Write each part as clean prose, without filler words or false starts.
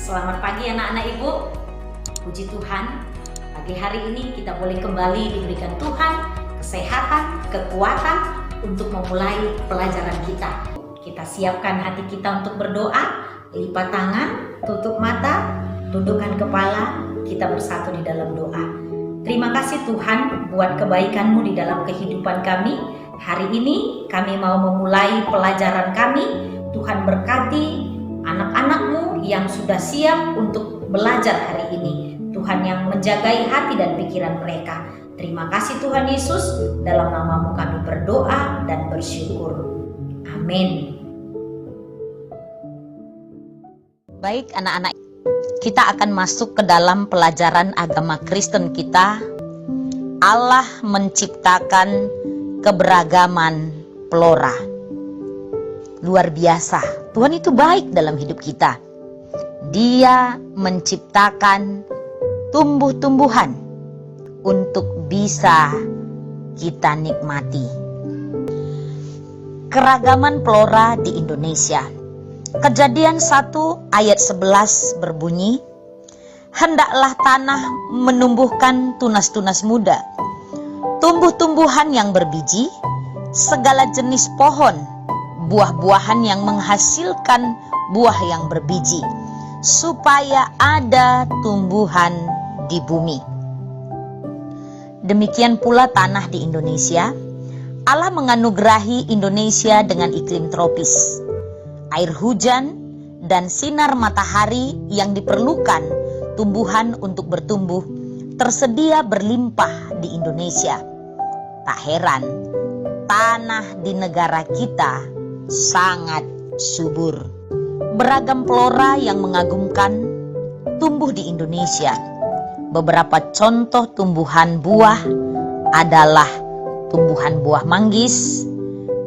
Selamat pagi anak-anak Ibu. Puji Tuhan, pagi hari ini kita boleh kembali diberikan Tuhan kesehatan, kekuatan untuk memulai pelajaran kita. Kita siapkan hati kita untuk berdoa, lipat tangan, tutup mata, tundukkan kepala, kita bersatu di dalam doa. Terima kasih Tuhan buat kebaikan-Mu di dalam kehidupan kami. Hari ini kami mau memulai pelajaran kami. Tuhan berkati anak-anak-Mu yang sudah siap untuk belajar hari ini. Tuhan yang menjagai hati dan pikiran mereka. Terima kasih Tuhan Yesus, dalam nama-Mu kami berdoa dan bersyukur. Amin. Baik anak-anak, kita akan masuk ke dalam pelajaran agama Kristen kita. Allah menciptakan keberagaman flora. Luar biasa, Tuhan itu baik dalam hidup kita. Dia menciptakan tumbuh-tumbuhan untuk bisa kita nikmati. Keragaman flora di Indonesia. Kejadian 1 ayat 11 berbunyi, hendaklah tanah menumbuhkan tunas-tunas muda, tumbuh-tumbuhan yang berbiji, segala jenis pohon, buah-buahan yang menghasilkan buah yang berbiji, supaya ada tumbuhan di bumi. Demikian pula tanah di Indonesia. Allah menganugerahi Indonesia dengan iklim tropis, air hujan, dan sinar matahari yang diperlukan tumbuhan untuk bertumbuh tersedia berlimpah di Indonesia. Tak heran, tanah di negara kita sangat subur. Beragam flora yang mengagumkan tumbuh di Indonesia. Beberapa contoh tumbuhan buah adalah tumbuhan buah manggis,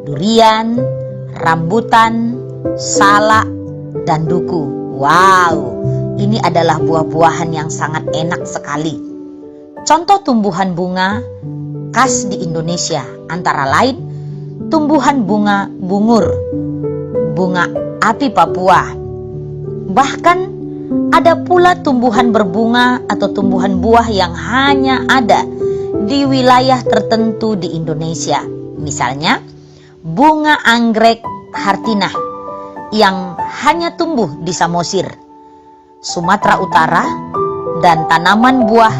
durian, rambutan, salak, dan duku. Wow, ini adalah buah-buahan yang sangat enak sekali. Contoh tumbuhan bunga khas di Indonesia antara lain tumbuhan bunga bungur, bunga api Papua. Bahkan ada pula tumbuhan berbunga atau tumbuhan buah yang hanya ada di wilayah tertentu di Indonesia. Misalnya bunga anggrek hartinah yang hanya tumbuh di Samosir, Sumatera Utara, dan tanaman buah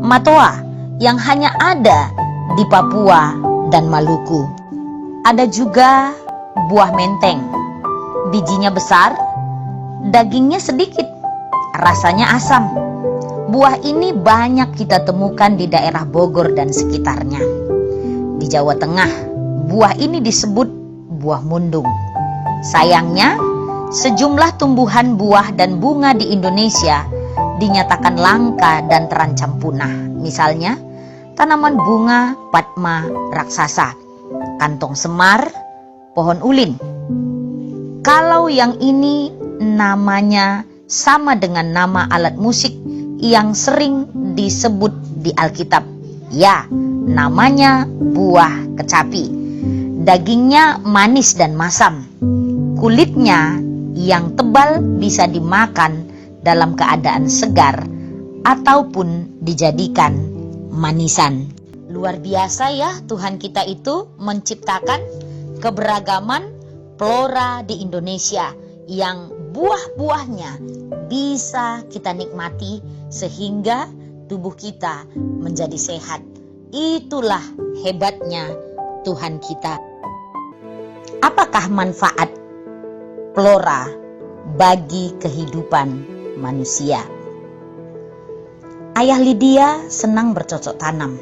matoa yang hanya ada di Papua dan Maluku. Ada juga buah menteng, bijinya besar, dagingnya sedikit, rasanya asam. Buah ini banyak kita temukan di daerah Bogor dan sekitarnya. Di Jawa Tengah, buah ini disebut buah mundung. Sayangnya, sejumlah tumbuhan buah dan bunga di Indonesia dinyatakan langka dan terancam punah. Misalnya, tanaman bunga Padma raksasa, kantong semar, pohon ulin. Kalau yang ini namanya sama dengan nama alat musik yang sering disebut di Alkitab. Ya, namanya buah kecapi. Dagingnya manis dan masam. Kulitnya yang tebal bisa dimakan dalam keadaan segar ataupun dijadikan manisan. Luar biasa ya, Tuhan kita itu menciptakan keberagaman flora di Indonesia yang buah-buahnya bisa kita nikmati sehingga tubuh kita menjadi sehat. Itulah hebatnya Tuhan kita. Apakah manfaat flora bagi kehidupan manusia? Ayah Lydia senang bercocok tanam.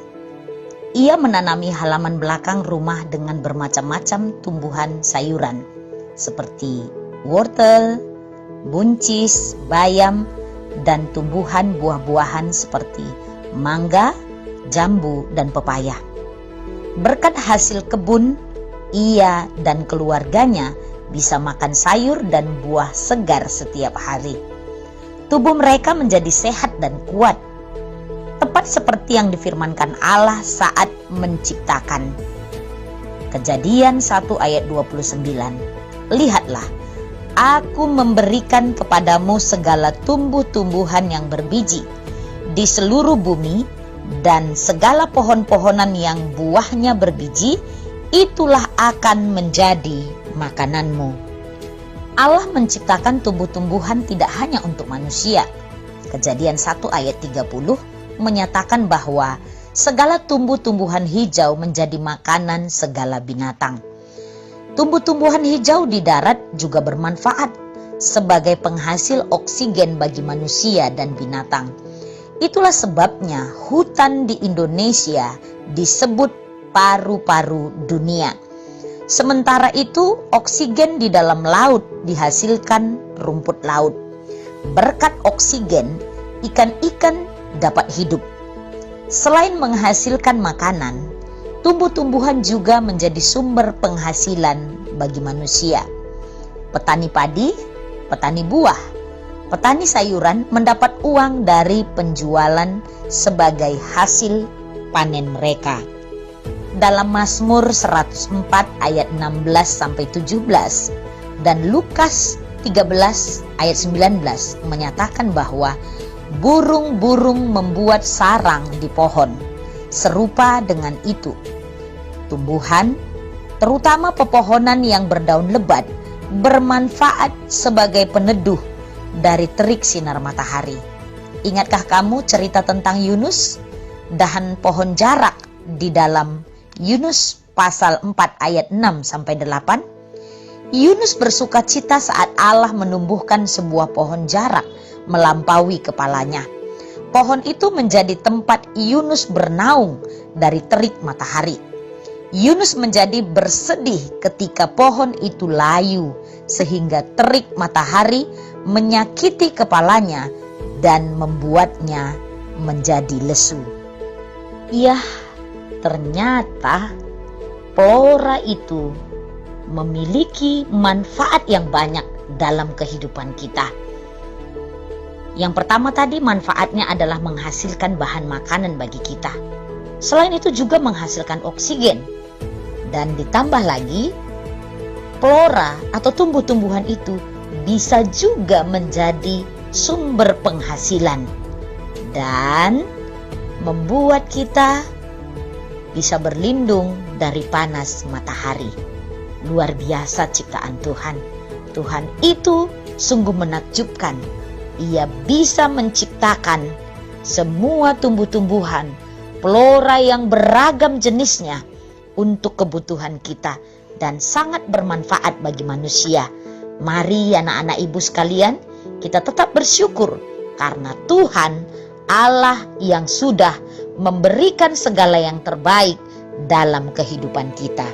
Ia menanami halaman belakang rumah dengan bermacam-macam tumbuhan sayuran seperti wortel, buncis, bayam, dan tumbuhan buah-buahan seperti mangga, jambu, dan pepaya. Berkat hasil kebun, ia dan keluarganya bisa makan sayur dan buah segar setiap hari. Tubuh mereka menjadi sehat dan kuat, tepat seperti yang difirmankan Allah saat menciptakan. Kejadian 1 ayat 29. Lihatlah, Aku memberikan kepadamu segala tumbuh-tumbuhan yang berbiji di seluruh bumi dan segala pohon-pohonan yang buahnya berbiji, itulah akan menjadi makananmu. Allah menciptakan tumbuh-tumbuhan tidak hanya untuk manusia. Kejadian 1 ayat 30 menyatakan bahwa segala tumbuh-tumbuhan hijau menjadi makanan segala binatang. Tumbuh-tumbuhan hijau di darat juga bermanfaat sebagai penghasil oksigen bagi manusia dan binatang. Itulah sebabnya hutan di Indonesia disebut paru-paru dunia. Sementara itu, oksigen di dalam laut dihasilkan rumput laut. Berkat oksigen, ikan-ikan dapat hidup. Selain menghasilkan makanan, tumbuh-tumbuhan juga menjadi sumber penghasilan bagi manusia. Petani padi, petani buah, petani sayuran mendapat uang dari penjualan sebagai hasil panen mereka. Dalam Mazmur 104 ayat 16-17 dan Lukas 13 ayat 19 menyatakan bahwa burung-burung membuat sarang di pohon. Serupa dengan itu, tumbuhan, terutama pepohonan yang berdaun lebat, bermanfaat sebagai peneduh dari terik sinar matahari. Ingatkah kamu cerita tentang Yunus, dahan pohon jarak di dalam Yunus pasal 4 ayat 6-8? Yunus bersuka cita saat Allah menumbuhkan sebuah pohon jarak melampaui kepalanya. Pohon itu menjadi tempat Yunus bernaung dari terik matahari. Yunus menjadi bersedih ketika pohon itu layu sehingga terik matahari menyakiti kepalanya dan membuatnya menjadi lesu. Yah, ternyata flora itu memiliki manfaat yang banyak dalam kehidupan kita. Yang pertama tadi, manfaatnya adalah menghasilkan bahan makanan bagi kita. Selain itu juga menghasilkan oksigen. Dan ditambah lagi, flora atau tumbuh-tumbuhan itu bisa juga menjadi sumber penghasilan dan membuat kita bisa berlindung dari panas matahari. Luar biasa ciptaan Tuhan. Tuhan itu sungguh menakjubkan. Ia bisa menciptakan semua tumbuh-tumbuhan, flora yang beragam jenisnya untuk kebutuhan kita dan sangat bermanfaat bagi manusia. Mari anak-anak ibu sekalian, kita tetap bersyukur karena Tuhan Allah yang sudah memberikan segala yang terbaik dalam kehidupan kita.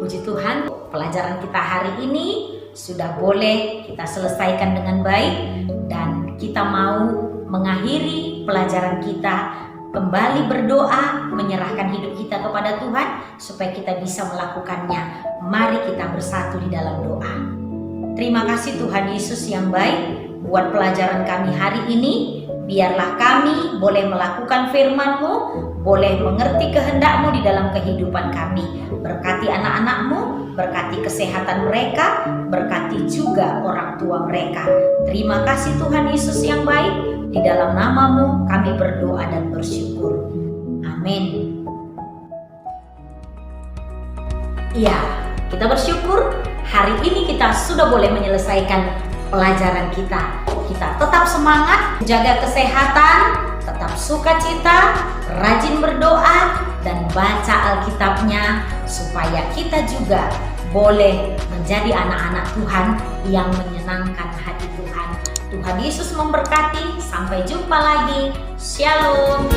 Puji Tuhan, pelajaran kita hari ini sudah boleh kita selesaikan dengan baik dan kita mau mengakhiri pelajaran kita kembali berdoa, menyerahkan hidup kita kepada Tuhan supaya kita bisa melakukannya. Mari kita bersatu di dalam doa. Terima kasih Tuhan Yesus yang baik buat pelajaran kami hari ini. Biarlah kami boleh melakukan firman-Mu, boleh mengerti kehendak-Mu di dalam kehidupan kami. Berkati anak-anak-Mu, berkati kesehatan mereka, berkati juga orang tua mereka. Terima kasih Tuhan Yesus yang baik. Di dalam nama-Mu kami berdoa dan bersyukur. Amin. Ya, kita bersyukur hari ini kita sudah boleh menyelesaikan pelajaran kita. Kita tetap semangat, jaga kesehatan, tetap sukacita, rajin berdoa, dan baca Alkitabnya supaya kita juga boleh menjadi anak-anak Tuhan yang menyenangkan hati Tuhan. Tuhan Yesus memberkati. Sampai jumpa lagi. Shalom.